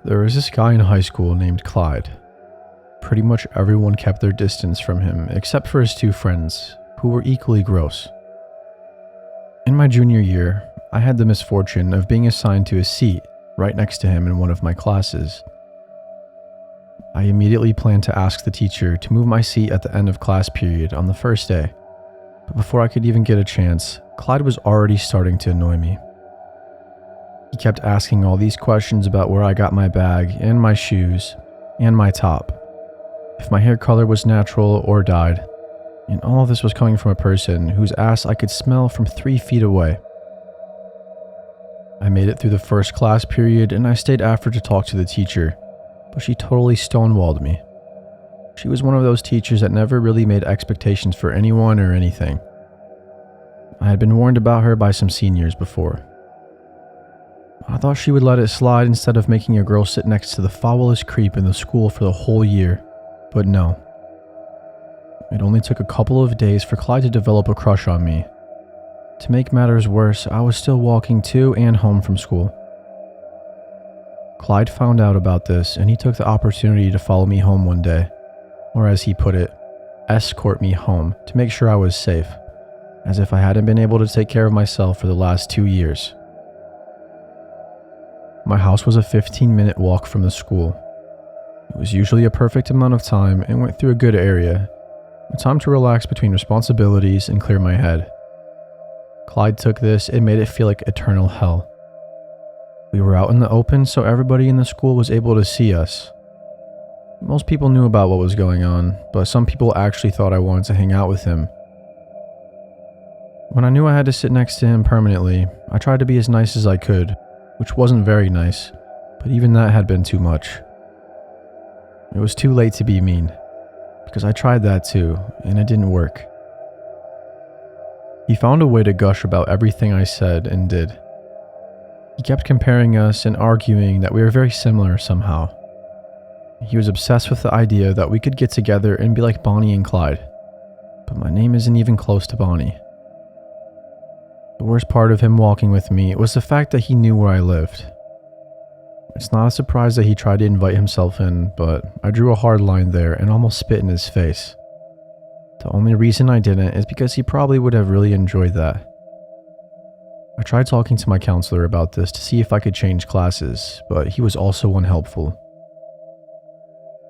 There was this guy in high school named Clyde. Pretty much everyone kept their distance from him except for his two friends, who were equally gross. In my junior year, I had the misfortune of being assigned to a seat right next to him in one of my classes. I immediately planned to ask the teacher to move my seat at the end of class period on the first day, but before I could even get a chance, Clyde was already starting to annoy me. He kept asking all these questions about where I got my bag and my shoes and my top, if my hair color was natural or dyed, and all of this was coming from a person whose ass I could smell from 3 feet away. I made it through the first class period and I stayed after to talk to the teacher, but she totally stonewalled me. She was one of those teachers that never really made expectations for anyone or anything. I had been warned about her by some seniors before. I thought she would let it slide instead of making a girl sit next to the foulest creep in the school for the whole year, but no. It only took a couple of days for Clyde to develop a crush on me. To make matters worse, I was still walking to and home from school. Clyde found out about this and he took the opportunity to follow me home one day, or as he put it, escort me home to make sure I was safe, as if I hadn't been able to take care of myself for the last 2 years. My house was a 15-minute walk from the school. It was usually a perfect amount of time and went through a good area, a time to relax between responsibilities and clear my head. Clyde took this and made it feel like eternal hell. We were out in the open, so everybody in the school was able to see us. Most people knew about what was going on, but some people actually thought I wanted to hang out with him. When I knew I had to sit next to him permanently, I tried to be as nice as I could, which wasn't very nice, but even that had been too much. It was too late to be mean, because I tried that too, and it didn't work. He found a way to gush about everything I said and did. He kept comparing us and arguing that we were very similar somehow. He was obsessed with the idea that we could get together and be like Bonnie and Clyde, but my name isn't even close to Bonnie. The worst part of him walking with me was the fact that he knew where I lived. It's not a surprise that he tried to invite himself in, but I drew a hard line there and almost spit in his face. The only reason I didn't is because he probably would have really enjoyed that. I tried talking to my counselor about this to see if I could change classes, but he was also unhelpful.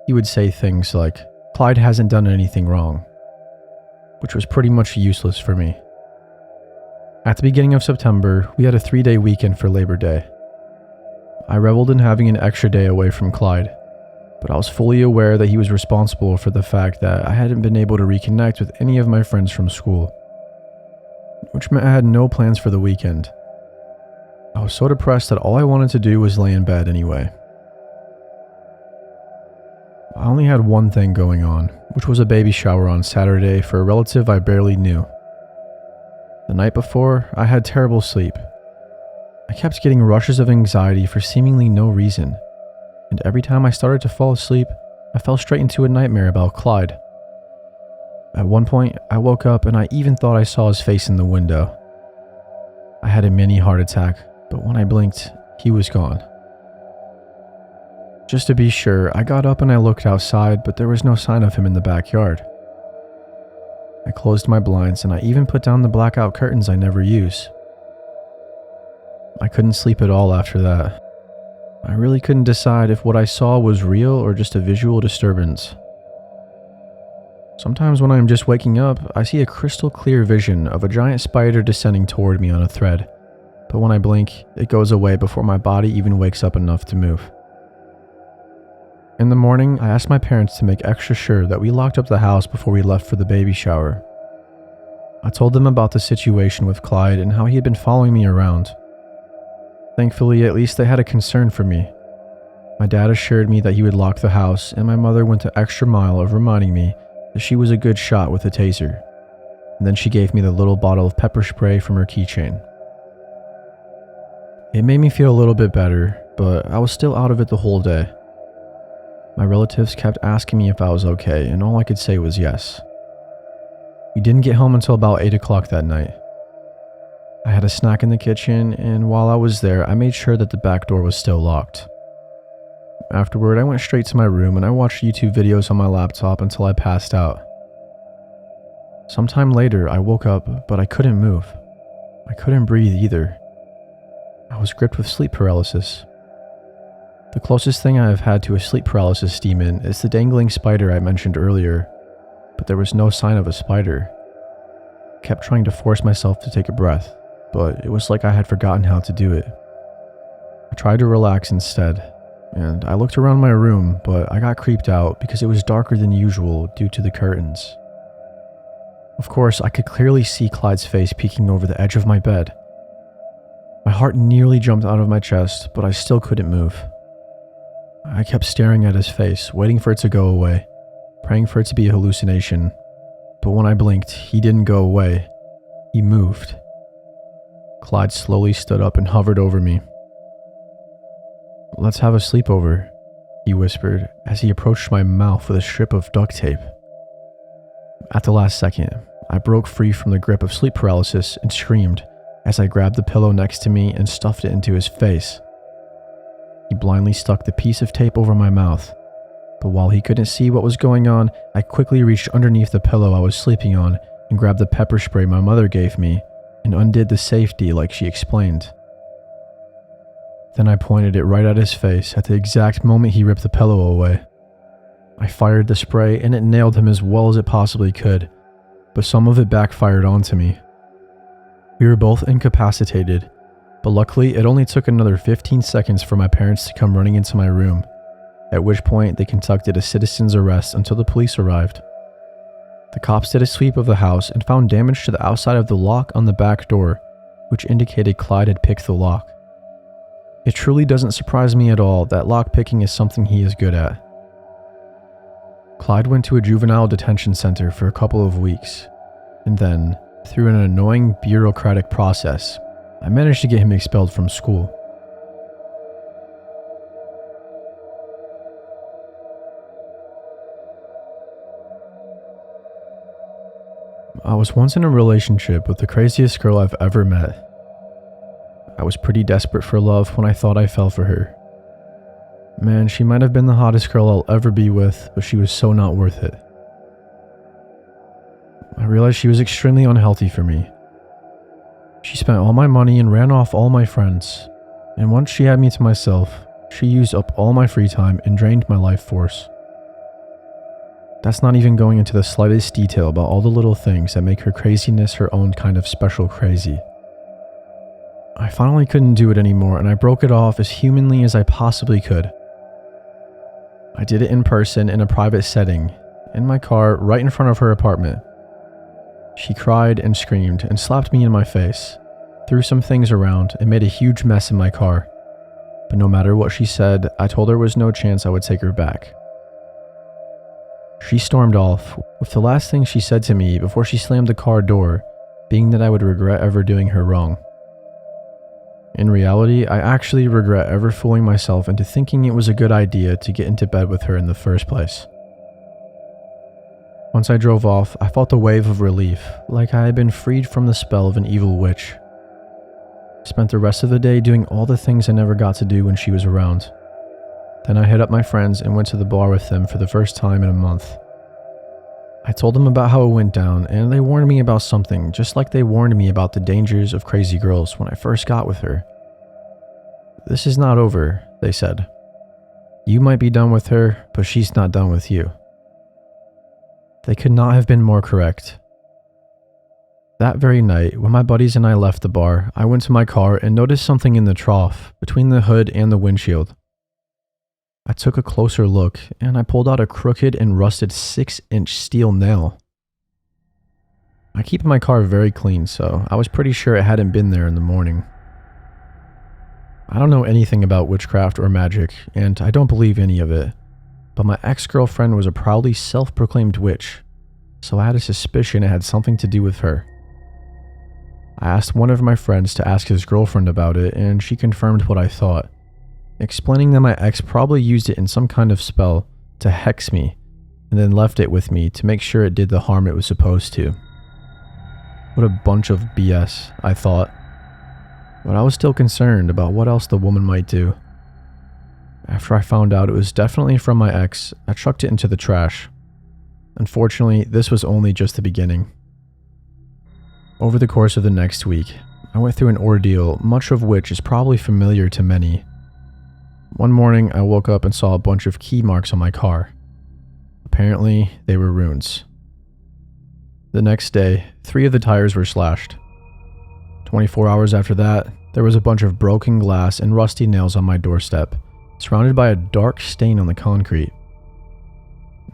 He would say things like, "Clyde hasn't done anything wrong," which was pretty much useless for me. At the beginning of September, we had a 3-day weekend for Labor Day. I reveled in having an extra day away from Clyde, but I was fully aware that he was responsible for the fact that I hadn't been able to reconnect with any of my friends from school, which meant I had no plans for the weekend. I was so depressed that all I wanted to do was lay in bed anyway. I only had one thing going on, which was a baby shower on Saturday for a relative I barely knew. The night before, I had terrible sleep. I kept getting rushes of anxiety for seemingly no reason, and every time I started to fall asleep, I fell straight into a nightmare about Clyde. At one point, I woke up and I even thought I saw his face in the window. I had a mini heart attack, but when I blinked, he was gone. Just to be sure, I got up and I looked outside, but there was no sign of him in the backyard. I closed my blinds and I even put down the blackout curtains I never use. I couldn't sleep at all after that. I really couldn't decide if what I saw was real or just a visual disturbance. Sometimes when I'm just waking up, I see a crystal clear vision of a giant spider descending toward me on a thread, but when I blink, it goes away before my body even wakes up enough to move. In the morning, I asked my parents to make extra sure that we locked up the house before we left for the baby shower. I told them about the situation with Clyde and how he had been following me around. Thankfully, at least they had a concern for me. My dad assured me that he would lock the house, and my mother went the extra mile of reminding me that she was a good shot with a taser. And then she gave me the little bottle of pepper spray from her keychain. It made me feel a little bit better, but I was still out of it the whole day. My relatives kept asking me if I was okay, and all I could say was yes. We didn't get home until about 8 o'clock that night. I had a snack in the kitchen, and while I was there, I made sure that the back door was still locked. Afterward, I went straight to my room and I watched YouTube videos on my laptop until I passed out. Sometime later, I woke up, but I couldn't move. I couldn't breathe either. I was gripped with sleep paralysis. The closest thing I have had to a sleep paralysis demon is the dangling spider I mentioned earlier, but there was no sign of a spider. I kept trying to force myself to take a breath, but it was like I had forgotten how to do it. I tried to relax instead, and I looked around my room, but I got creeped out because it was darker than usual due to the curtains. Of course, I could clearly see Clyde's face peeking over the edge of my bed. My heart nearly jumped out of my chest, but I still couldn't move. I kept staring at his face, waiting for it to go away, praying for it to be a hallucination. But when I blinked, he didn't go away. He moved. Clyde slowly stood up and hovered over me. "Let's have a sleepover," he whispered as he approached my mouth with a strip of duct tape. At the last second, I broke free from the grip of sleep paralysis and screamed as I grabbed the pillow next to me and stuffed it into his face. He blindly stuck the piece of tape over my mouth, but while he couldn't see what was going on, I quickly reached underneath the pillow I was sleeping on and grabbed the pepper spray my mother gave me and undid the safety like she explained. Then I pointed it right at his face at the exact moment he ripped the pillow away. I fired the spray and it nailed him as well as it possibly could, but some of it backfired onto me. We were both incapacitated, but luckily it only took another 15 seconds for my parents to come running into my room, at which point they conducted a citizen's arrest until the police arrived. The cops did a sweep of the house and found damage to the outside of the lock on the back door, which indicated Clyde had picked the lock. It truly doesn't surprise me at all that lockpicking is something he is good at. Clyde went to a juvenile detention center for a couple of weeks, and then, through an annoying bureaucratic process, I managed to get him expelled from school. I was once in a relationship with the craziest girl I've ever met. I was pretty desperate for love when I thought I fell for her. Man, she might have been the hottest girl I'll ever be with, but she was so not worth it. I realized she was extremely unhealthy for me. She spent all my money and ran off all my friends, and once she had me to myself, she used up all my free time and drained my life force. That's not even going into the slightest detail about all the little things that make her craziness her own kind of special crazy. I finally couldn't do it anymore, and I broke it off as humanly as I possibly could. I did it in person in a private setting, in my car right in front of her apartment. She cried and screamed and slapped me in my face, threw some things around, and made a huge mess in my car. But no matter what she said, I told her there was no chance I would take her back. She stormed off, with the last thing she said to me before she slammed the car door being that I would regret ever doing her wrong. In reality, I actually regret ever fooling myself into thinking it was a good idea to get into bed with her in the first place. Once I drove off, I felt a wave of relief, like I had been freed from the spell of an evil witch. I spent the rest of the day doing all the things I never got to do when she was around. Then I hit up my friends and went to the bar with them for the first time in a month. I told them about how it went down, and they warned me about something, just like they warned me about the dangers of crazy girls when I first got with her. "This is not over," they said. "You might be done with her, but she's not done with you." They could not have been more correct. That very night, when my buddies and I left the bar, I went to my car and noticed something in the trough, between the hood and the windshield. I took a closer look, and I pulled out a crooked and rusted 6-inch steel nail. I keep my car very clean, so I was pretty sure it hadn't been there in the morning. I don't know anything about witchcraft or magic, and I don't believe any of it, but my ex-girlfriend was a proudly self-proclaimed witch, so I had a suspicion it had something to do with her. I asked one of my friends to ask his girlfriend about it, and she confirmed what I thought, explaining that my ex probably used it in some kind of spell to hex me, and then left it with me to make sure it did the harm it was supposed to. What a bunch of BS, I thought, but I was still concerned about what else the woman might do. After I found out it was definitely from my ex, I chucked it into the trash. Unfortunately, this was only just the beginning. Over the course of the next week, I went through an ordeal, much of which is probably familiar to many. One morning, I woke up and saw a bunch of key marks on my car. Apparently, they were runes. The next day, 3 of the tires were slashed. 24 hours after that, there was a bunch of broken glass and rusty nails on my doorstep, surrounded by a dark stain on the concrete.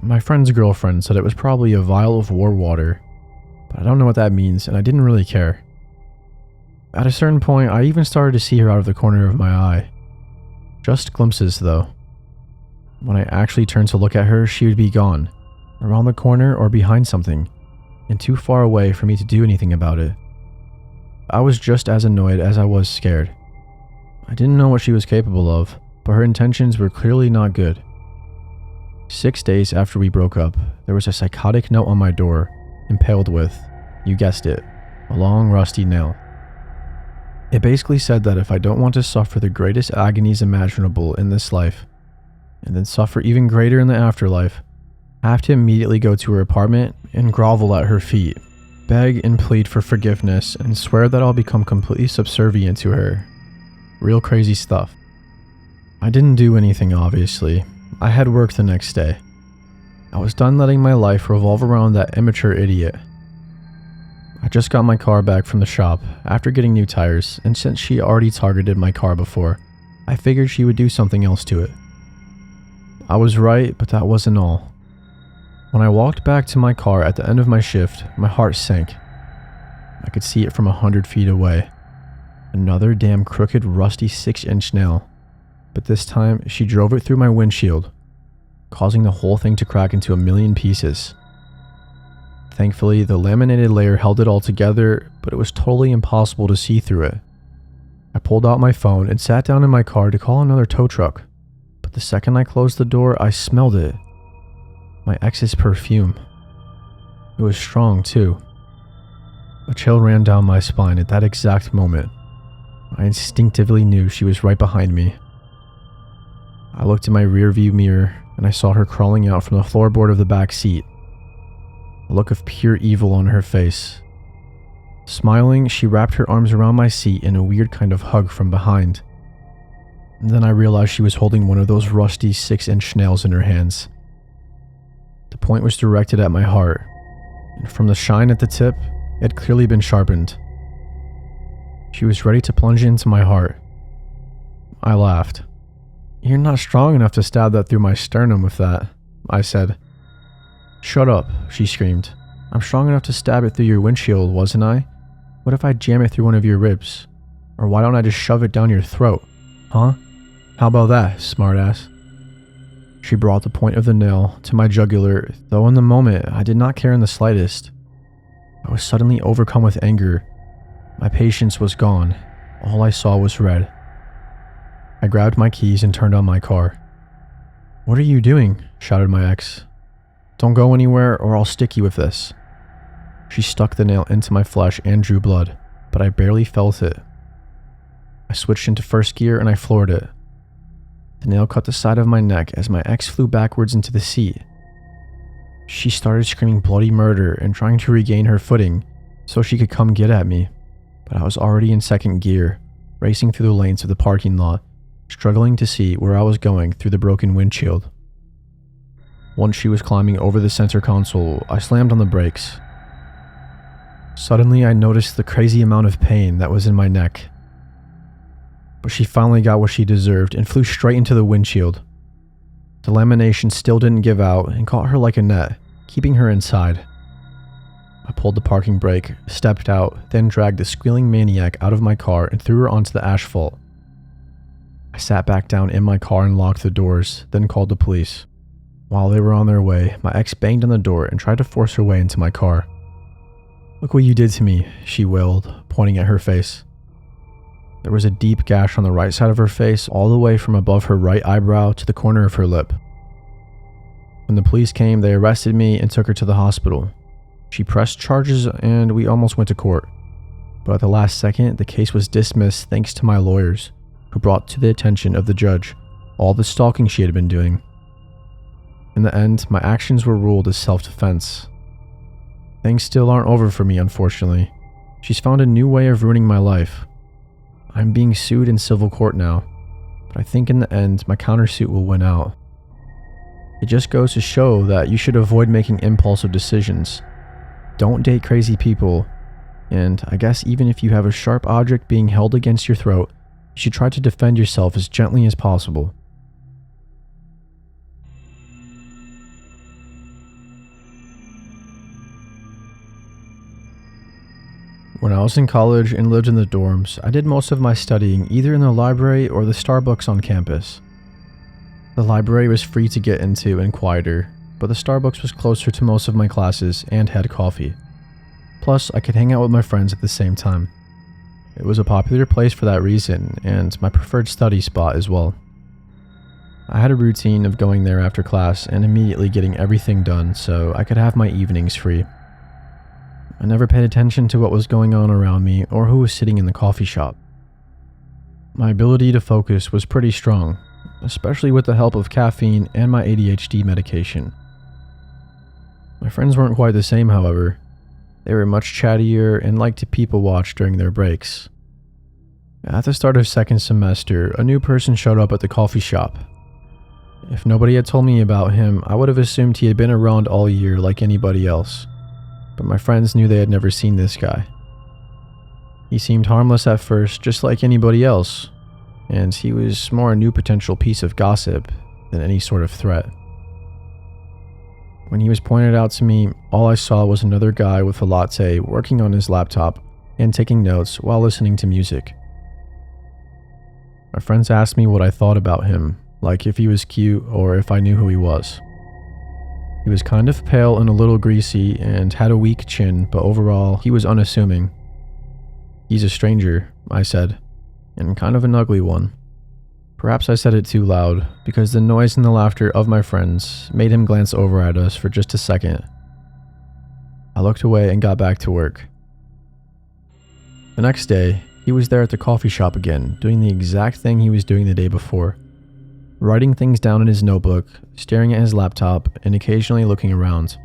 My friend's girlfriend said it was probably a vial of war water, but I don't know what that means, and I didn't really care. At a certain point, I even started to see her out of the corner of my eye. Just glimpses, though. When I actually turned to look at her, she would be gone, around the corner or behind something, and too far away for me to do anything about it. I was just as annoyed as I was scared. I didn't know what she was capable of, but her intentions were clearly not good. 6 days after we broke up, there was a psychotic note on my door, impaled with, you guessed it, a long rusty nail. It basically said that if I don't want to suffer the greatest agonies imaginable in this life, and then suffer even greater in the afterlife, I have to immediately go to her apartment and grovel at her feet, beg and plead for forgiveness, and swear that I'll become completely subservient to her. Real crazy stuff. I didn't do anything, obviously. I had work the next day. I was done letting my life revolve around that immature idiot. I just got my car back from the shop after getting new tires, and since she already targeted my car before, I figured she would do something else to it. I was right, but that wasn't all. When I walked back to my car at the end of my shift, my heart sank. I could see it from 100 feet away. Another damn crooked, rusty 6-inch nail. But this time, she drove it through my windshield, causing the whole thing to crack into a million pieces. Thankfully, the laminated layer held it all together, but it was totally impossible to see through it. I pulled out my phone and sat down in my car to call another tow truck, but the second I closed the door, I smelled it. My ex's perfume. It was strong, too. A chill ran down my spine at that exact moment. I instinctively knew she was right behind me. I looked in my rearview mirror, and I saw her crawling out from the floorboard of the back seat. A look of pure evil on her face. Smiling, she wrapped her arms around my seat in a weird kind of hug from behind. And then I realized she was holding one of those rusty 6-inch nails in her hands. The point was directed at my heart, and from the shine at the tip, it had clearly been sharpened. She was ready to plunge into my heart. I laughed. "You're not strong enough to stab that through my sternum with that," I said. "Shut up," she screamed. "I'm strong enough to stab it through your windshield, wasn't I? What if I jam it through one of your ribs? Or why don't I just shove it down your throat? Huh? How about that, smartass?" She brought the point of the nail to my jugular, though in the moment I did not care in the slightest. I was suddenly overcome with anger. My patience was gone. All I saw was red. I grabbed my keys and turned on my car. "What are you doing?" shouted my ex. "Don't go anywhere or I'll stick you with this." She stuck the nail into my flesh and drew blood, but I barely felt it. I switched into first gear and I floored it. The nail cut the side of my neck as my ex flew backwards into the seat. She started screaming bloody murder and trying to regain her footing so she could come get at me, but I was already in second gear, racing through the lanes of the parking lot, struggling to see where I was going through the broken windshield. Once she was climbing over the center console, I slammed on the brakes. Suddenly, I noticed the crazy amount of pain that was in my neck. But she finally got what she deserved and flew straight into the windshield. The lamination still didn't give out and caught her like a net, keeping her inside. I pulled the parking brake, stepped out, then dragged the squealing maniac out of my car and threw her onto the asphalt. I sat back down in my car and locked the doors, then called the police. While they were on their way, my ex banged on the door and tried to force her way into my car. "Look what you did to me," she wailed, pointing at her face. There was a deep gash on the right side of her face, all the way from above her right eyebrow to the corner of her lip. When the police came, they arrested me and took her to the hospital. She pressed charges and we almost went to court. But at the last second, the case was dismissed thanks to my lawyers, who brought to the attention of the judge all the stalking she had been doing. In the end, my actions were ruled as self-defense. Things still aren't over for me, unfortunately. She's found a new way of ruining my life. I'm being sued in civil court now, but I think in the end, my countersuit will win out. It just goes to show that you should avoid making impulsive decisions. Don't date crazy people, and I guess even if you have a sharp object being held against your throat, you should try to defend yourself as gently as possible. When I was in college and lived in the dorms, I did most of my studying either in the library or the Starbucks on campus. The library was free to get into and quieter, but the Starbucks was closer to most of my classes and had coffee. Plus, I could hang out with my friends at the same time. It was a popular place for that reason, and my preferred study spot as well. I had a routine of going there after class and immediately getting everything done so I could have my evenings free. I never paid attention to what was going on around me or who was sitting in the coffee shop. My ability to focus was pretty strong, especially with the help of caffeine and my ADHD medication. My friends weren't quite the same, however. They were much chattier and liked to people watch during their breaks. At the start of second semester, a new person showed up at the coffee shop. If nobody had told me about him, I would have assumed he had been around all year like anybody else. But my friends knew they had never seen this guy. He seemed harmless at first, just like anybody else, and he was more a new potential piece of gossip than any sort of threat. When he was pointed out to me, all I saw was another guy with a latte working on his laptop and taking notes while listening to music. My friends asked me what I thought about him, like if he was cute or if I knew who he was. He was kind of pale and a little greasy and had a weak chin, but overall, he was unassuming. "He's a stranger," I said, and kind of an ugly one. Perhaps I said it too loud, because the noise and the laughter of my friends made him glance over at us for just a second. I looked away and got back to work. The next day, he was there at the coffee shop again, doing the exact thing he was doing the day before. Writing things down in his notebook, staring at his laptop, and occasionally looking around.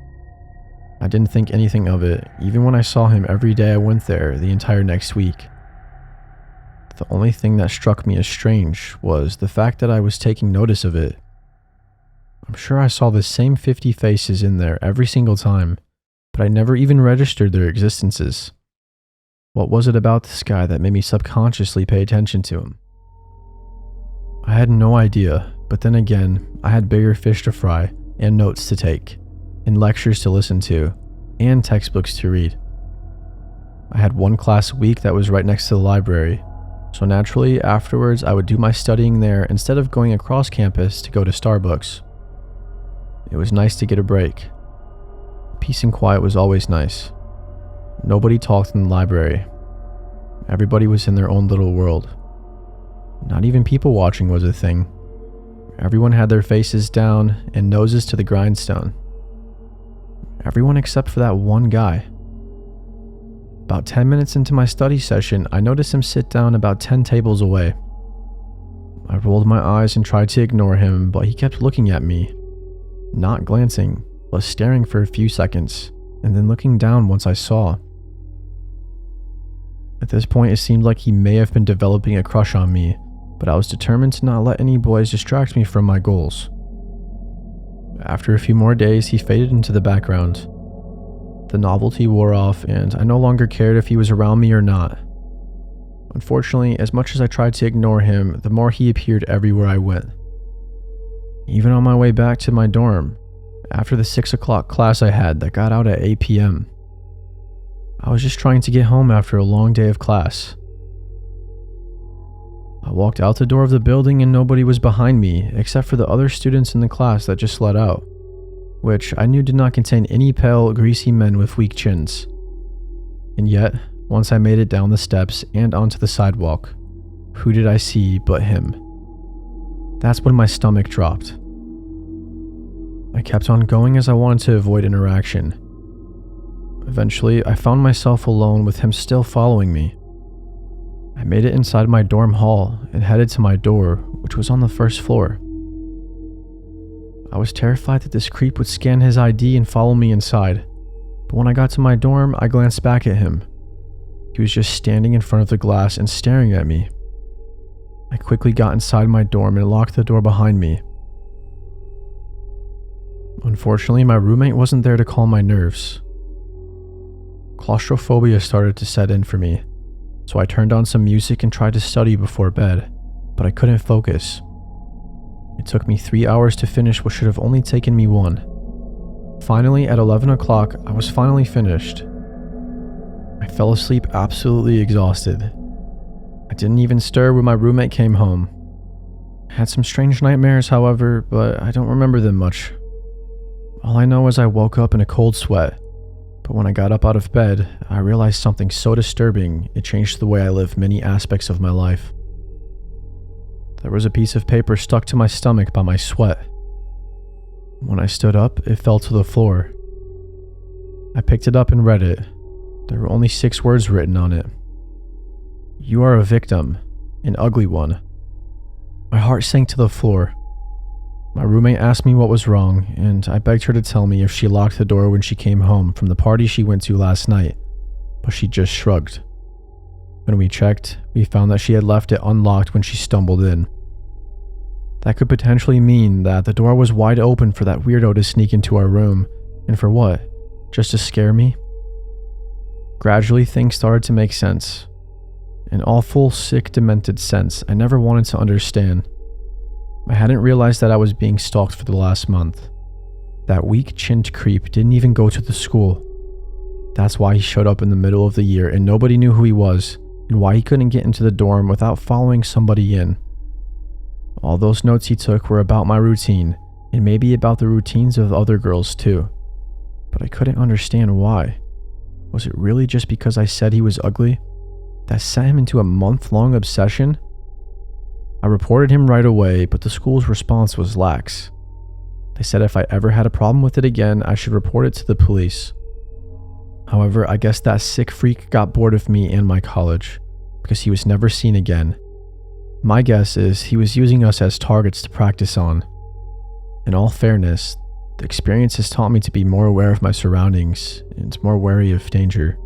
I didn't think anything of it, even when I saw him every day I went there the entire next week. The only thing that struck me as strange was the fact that I was taking notice of it. I'm sure I saw the same 50 faces in there every single time, but I never even registered their existences. What was it about this guy that made me subconsciously pay attention to him? I had no idea, but then again, I had bigger fish to fry, and notes to take, and lectures to listen to, and textbooks to read. I had one class a week that was right next to the library, so naturally afterwards I would do my studying there instead of going across campus to go to Starbucks. It was nice to get a break. Peace and quiet was always nice. Nobody talked in the library. Everybody was in their own little world. Not even people watching was a thing. Everyone had their faces down and noses to the grindstone. Everyone except for that one guy. About 10 minutes into my study session, I noticed him sit down about 10 tables away. I rolled my eyes and tried to ignore him, but he kept looking at me. Not glancing, but staring for a few seconds, and then looking down once I saw. At this point, it seemed like he may have been developing a crush on me, but I was determined to not let any boys distract me from my goals. After a few more days, he faded into the background. The novelty wore off, and I no longer cared if he was around me or not. Unfortunately, as much as I tried to ignore him, the more he appeared everywhere I went. Even on my way back to my dorm, after the 6 o'clock class I had that got out at 8 p.m. I was just trying to get home after a long day of class. I walked out the door of the building and nobody was behind me except for the other students in the class that just let out, which I knew did not contain any pale, greasy men with weak chins. And yet, once I made it down the steps and onto the sidewalk, who did I see but him? That's when my stomach dropped. I kept on going as I wanted to avoid interaction. Eventually, I found myself alone with him still following me. I made it inside my dorm hall and headed to my door, which was on the first floor. I was terrified that this creep would scan his ID and follow me inside, but when I got to my dorm, I glanced back at him. He was just standing in front of the glass and staring at me. I quickly got inside my dorm and locked the door behind me. Unfortunately, my roommate wasn't there to calm my nerves. Claustrophobia started to set in for me, so I turned on some music and tried to study before bed, but I couldn't focus. It took me 3 hours to finish what should have only taken me 1. Finally, at 11 o'clock, I was finally finished. I fell asleep absolutely exhausted. I didn't even stir when my roommate came home. I had some strange nightmares, however, but I don't remember them much. All I know is I woke up in a cold sweat, but when I got up out of bed, I realized something so disturbing it changed the way I live many aspects of my life. There was a piece of paper stuck to my stomach by my sweat. When I stood up, it fell to the floor. I picked it up and read it. There were only 6 words written on it. "You are a victim, an ugly one." My heart sank to the floor. My roommate asked me what was wrong, and I begged her to tell me if she locked the door when she came home from the party she went to last night, but she just shrugged. When we checked, we found that she had left it unlocked when she stumbled in. That could potentially mean that the door was wide open for that weirdo to sneak into our room, and for what? Just to scare me? Gradually, things started to make sense. An awful, sick, demented sense I never wanted to understand. I hadn't realized that I was being stalked for the last month. That weak-chinned creep didn't even go to the school. That's why he showed up in the middle of the year and nobody knew who he was, and why he couldn't get into the dorm without following somebody in. All those notes he took were about my routine, and maybe about the routines of other girls too. But I couldn't understand why. Was it really just because I said he was ugly that sent him into a month-long obsession? I reported him right away, but the school's response was lax. They said if I ever had a problem with it again, I should report it to the police. However, I guess that sick freak got bored of me and my college, because he was never seen again. My guess is he was using us as targets to practice on. In all fairness, the experience has taught me to be more aware of my surroundings and more wary of danger.